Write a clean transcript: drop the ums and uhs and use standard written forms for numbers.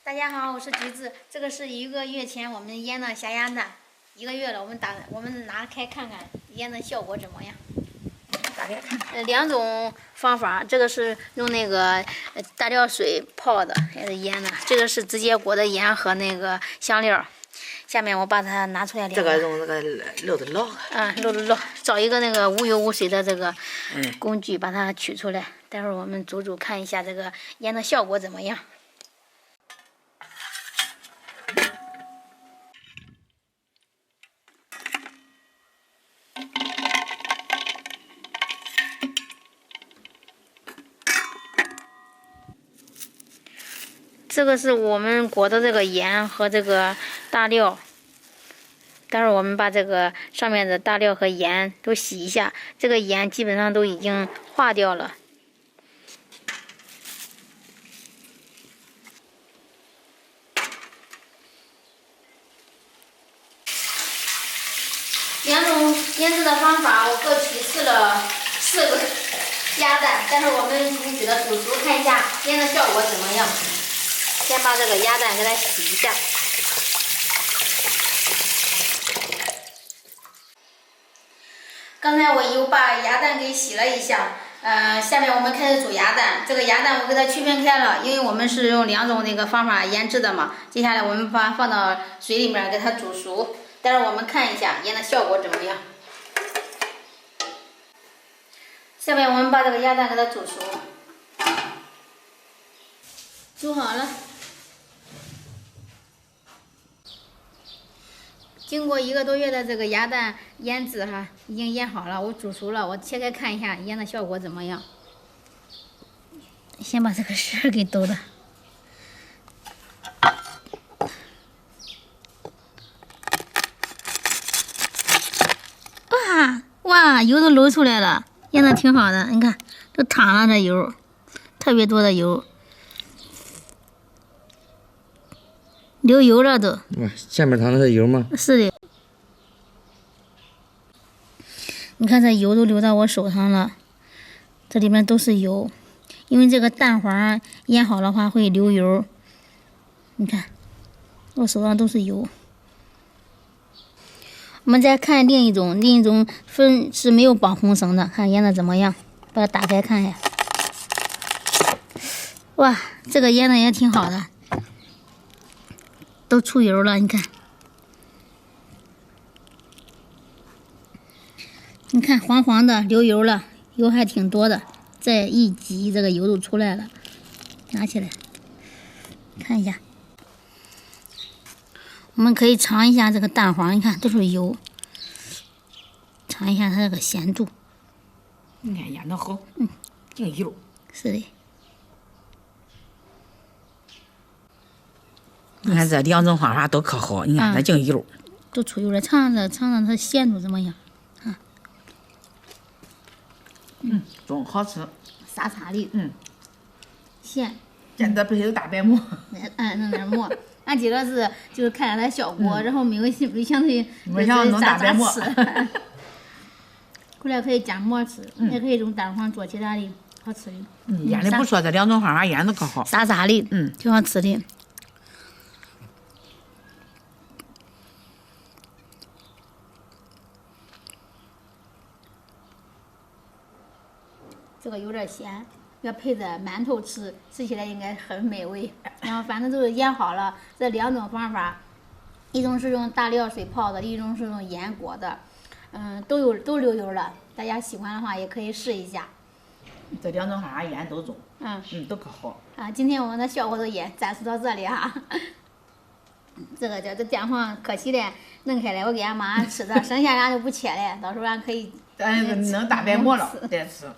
大家好，我是橘子。这个是1个月前我们腌的咸鸭蛋，1个月了，我们拿开看看腌的效果怎么样。打开看看。2种方法，这个是用那个大料水泡的，也是腌的；这个是直接裹的盐和那个香料。下面我把它拿出来。这个用那个漏的捞。漏，找一个那个无油无水的这个工具把它取出来。待会儿我们煮看一下这个腌的效果怎么样。这个是我们裹的这个盐和这个大料，待会儿我们把这个上面的大料和盐都洗一下，这个盐基本上都已经化掉了。2种腌制的方法，我各取试了4个鸭蛋，待会儿我们煮熟看一下腌的效果怎么样。先把这个鸭蛋给它洗一下。刚才我又把鸭蛋给洗了一下，下面我们开始煮鸭蛋。这个鸭蛋我给它区分开了，因为我们是用2种那个方法腌制的嘛。接下来我们把它放到水里面给它煮熟，待会儿我们看一下腌的效果怎么样。下面我们把这个鸭蛋给它煮熟，煮好了。经过1个多月的这个鸭蛋腌制哈，已经腌好了，我煮熟了，我切开看一下腌的效果怎么样。先把这个芯儿给抖的。哇，油都漏出来了，腌的挺好的，你看都淌了这油，特别多的油。流油了都。哇，下面淌的是油吗？是的。你看这油都流到我手上了，这里面都是油，因为这个蛋黄腌好的话会流油。你看，我手上都是油。我们再看另一种分是没有绑红绳的，看腌的怎么样？把它打开看一下。哇，这个腌的也挺好的。都出油了，你看，你看黄黄的流油了，油还挺多的。再一挤，这个油都出来了。拿起来看一下，我们可以尝一下这个蛋黄，你看都是油，尝一下它这个咸度。你看腌的好，净油。是的。你看这2种方法都可好，你看它净油，都出油了。尝尝它咸度怎么样？中好吃，沙沙的，咸，见得不是有大白馍，弄点馍。俺今个就是看着它效果，然后没想到没想弄大白馍，回来可以加馍吃，也可以用蛋黄做其他的好吃的。腌的不错，这2种方法腌的可好，沙沙的，挺好吃的。这个有点咸，要配着馒头吃，吃起来应该很美味。然后反正都是腌好了，这2种方法，一种是用大料水泡的，一种是用盐裹的，都流油了。大家喜欢的话也可以试一下。这2种方法腌都中，都可好。今天我们的效果都也展示到这里哈。这个这蛋黄可惜了，弄开来我给俺妈吃的，剩下俺就不切了，到时候俺可以弄大白馍了再吃。